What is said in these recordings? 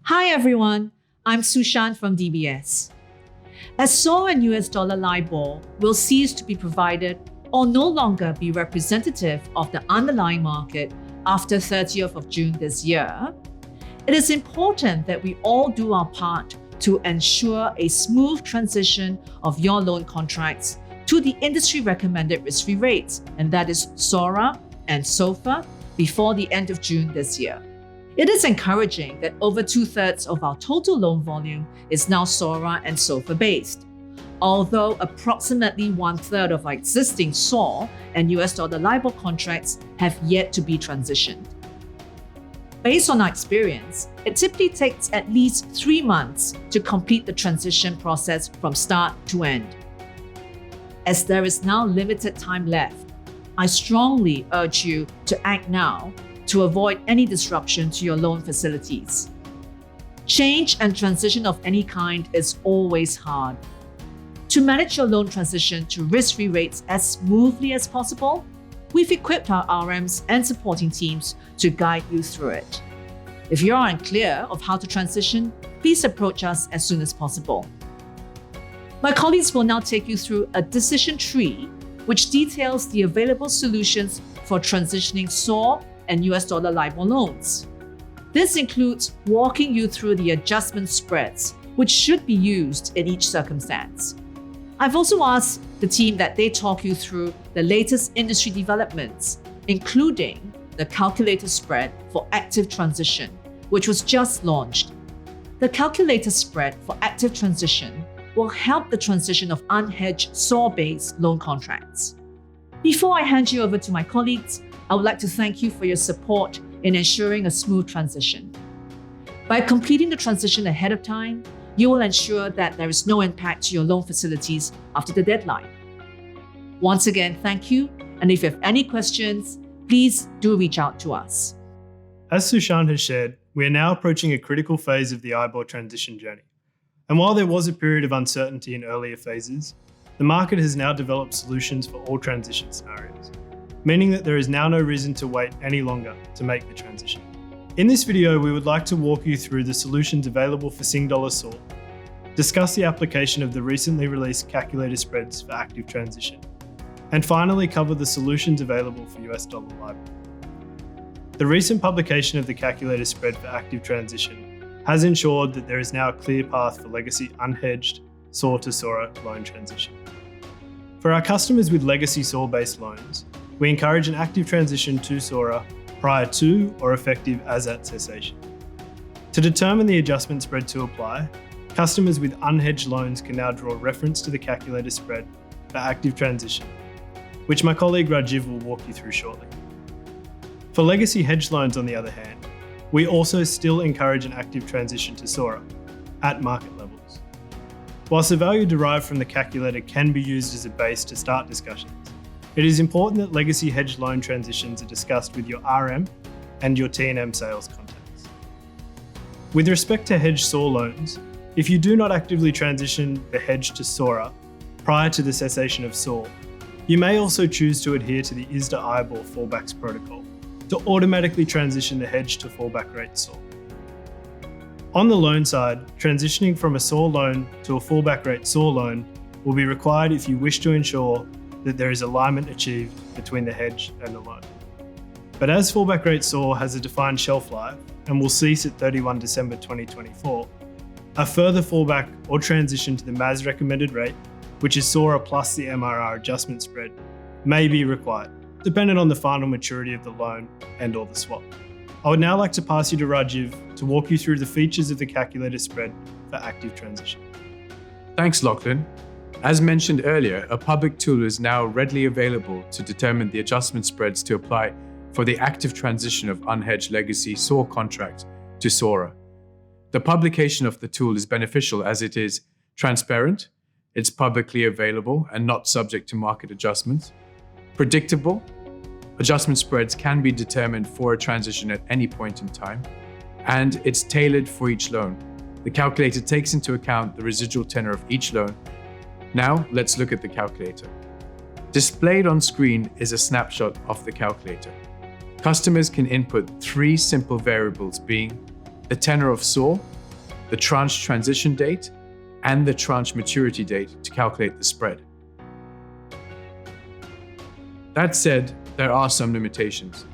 Hi everyone, I'm Su Shan from DBS. As SOR and USD LIBOR will cease to be provided or no longer be representative of the underlying market after 30th of June this year, it is important that we all do our part to ensure a smooth transition of your loan contracts to the industry-recommended risk-free rates, and that is SORA and SOFR, before the end of June this year. It is encouraging that over 2/3 of our total loan volume is now SORA and SOFR based, although approximately 1/3 of our existing SOR and USD LIBOR contracts have yet to be transitioned. Based on our experience, it typically takes at least 3 months to complete the transition process from start to end. As there is now limited time left, I strongly urge you to act now to avoid any disruption to your loan facilities. Change and transition of any kind is always hard. To manage your loan transition to risk-free rates as smoothly as possible, we've equipped our RMs and supporting teams to guide you through it. If you are unclear of how to transition, please approach us as soon as possible. My colleagues will now take you through a decision tree which details the available solutions for transitioning SOR and USD LIBOR loans. This includes walking you through the adjustment spreads, which should be used in each circumstance. I've also asked the team that they talk you through the latest industry developments, including the calculator spread for active transition, which was just launched. The calculator spread for active transition will help the transition of unhedged SOR-based loan contracts. Before I hand you over to my colleagues, I would like to thank you for your support in ensuring a smooth transition. By completing the transition ahead of time, you will ensure that there is no impact to your loan facilities after the deadline. Once again, thank you, and if you have any questions, please do reach out to us. As Su Shan has shared, we are now approaching a critical phase of the IBOR transition journey. And while there was a period of uncertainty in earlier phases, the market has now developed solutions for all transition scenarios, meaning that there is now no reason to wait any longer to make the transition. In this video, we would like to walk you through the solutions available for Sing$ SOR, discuss the application of the recently released calculator spreads for active transition, and finally cover the solutions available for USD LIBOR. The recent publication of the calculator spread for active transition has ensured that there is now a clear path for legacy unhedged SOR to SORA loan transition. For our customers with legacy SOR-based loans, we encourage an active transition to SORA prior to or effective as at cessation. To determine the adjustment spread to apply, customers with unhedged loans can now draw reference to the calculator spread for active transition, which my colleague Rajiv will walk you through shortly. For legacy hedged loans, on the other hand, we also still encourage an active transition to SORA at market levels. Whilst the value derived from the calculator can be used as a base to start discussions, it is important that legacy hedged loan transitions are discussed with your RM and your T&M sales contacts. With respect to hedged SOR loans, if you do not actively transition the hedge to SORA prior to the cessation of SOR, you may also choose to adhere to the ISDA IBOR fallbacks protocol to automatically transition the hedge to fallback rate SOR. On the loan side, transitioning from a SOR loan to a fallback rate SOR loan will be required if you wish to ensure that there is alignment achieved between the hedge and the loan. But as fallback rate SOR has a defined shelf life and will cease at 31 December 2024, a further fallback or transition to the MAS recommended rate, which is SORA plus the MRR adjustment spread, may be required, dependent on the final maturity of the loan and or the swap. I would now like to pass you to Rajiv to walk you through the features of the calculator spread for active transition. Thanks, Lachlan. As mentioned earlier, a public tool is now readily available to determine the adjustment spreads to apply for the active transition of unhedged legacy SOR contracts to SORA. The publication of the tool is beneficial as it is transparent, it's publicly available and not subject to market adjustments, predictable, adjustment spreads can be determined for a transition at any point in time, and it's tailored for each loan. The calculator takes into account the residual tenor of each loan. Now, let's look at the calculator. Displayed on screen is a snapshot of the calculator. Customers can input 3 simple variables being the tenor of SOR, the tranche transition date, and the tranche maturity date to calculate the spread. That said, there are some limitations.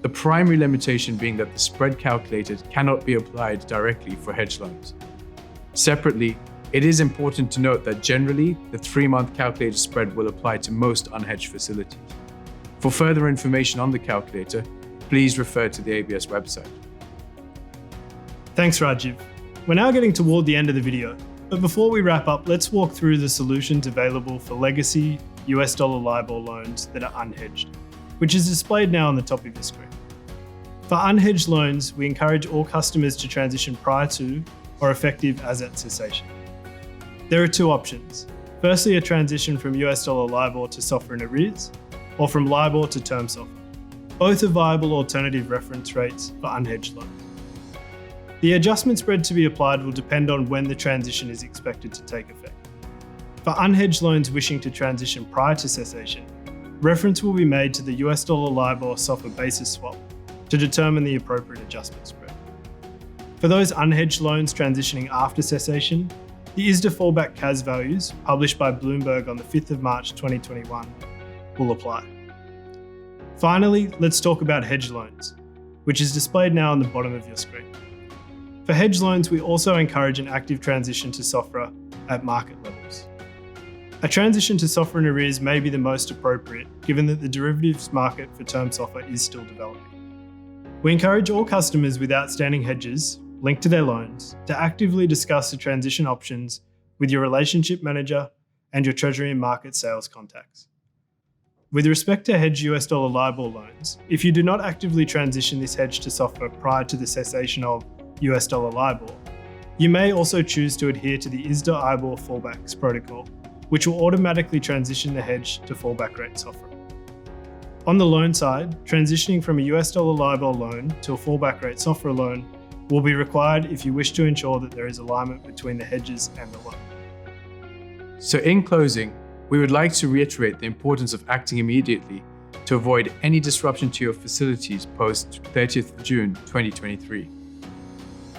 The primary limitation being that the spread calculated cannot be applied directly for hedge loans. Separately, it is important to note that generally, the 3-month calculated spread will apply to most unhedged facilities. For further information on the calculator, please refer to the ABS website. Thanks, Rajiv. We're now getting toward the end of the video, but before we wrap up, let's walk through the solutions available for legacy US dollar LIBOR loans that are unhedged, which is displayed now on the top of your screen. For unhedged loans, we encourage all customers to transition prior to or effective as at cessation. There are 2 options. Firstly, a transition from US dollar LIBOR to SOFR in arrears, or from LIBOR to term SOFR. Both are viable alternative reference rates for unhedged loans. The adjustment spread to be applied will depend on when the transition is expected to take effect. For unhedged loans wishing to transition prior to cessation, reference will be made to the US dollar LIBOR SOFR basis swap to determine the appropriate adjustment spread. For those unhedged loans transitioning after cessation, the ISDA fallback CAS values, published by Bloomberg on the 5th of March 2021, will apply. Finally, let's talk about hedge loans, which is displayed now on the bottom of your screen. For hedge loans, we also encourage an active transition to SOFR at market levels. A transition to SOFR in arrears may be the most appropriate, given that the derivatives market for term SOFR is still developing. We encourage all customers with outstanding hedges linked to their loans to actively discuss the transition options with your relationship manager and your Treasury and market sales contacts. With respect to hedged US dollar LIBOR loans, if you do not actively transition this hedge to SOFR prior to the cessation of US dollar LIBOR, you may also choose to adhere to the ISDA IBOR fallbacks protocol, which will automatically transition the hedge to fallback rate SOFR. On the loan side, transitioning from a US dollar LIBOR loan to a fallback rate SOFR loan will be required if you wish to ensure that there is alignment between the hedges and the loan. So in closing, we would like to reiterate the importance of acting immediately to avoid any disruption to your facilities post 30th of June 2023.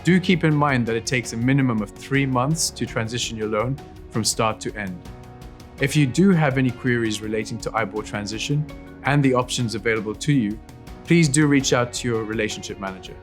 Do keep in mind that it takes a minimum of 3 months to transition your loan from start to end. If you do have any queries relating to IBOR transition and the options available to you, please do reach out to your relationship manager.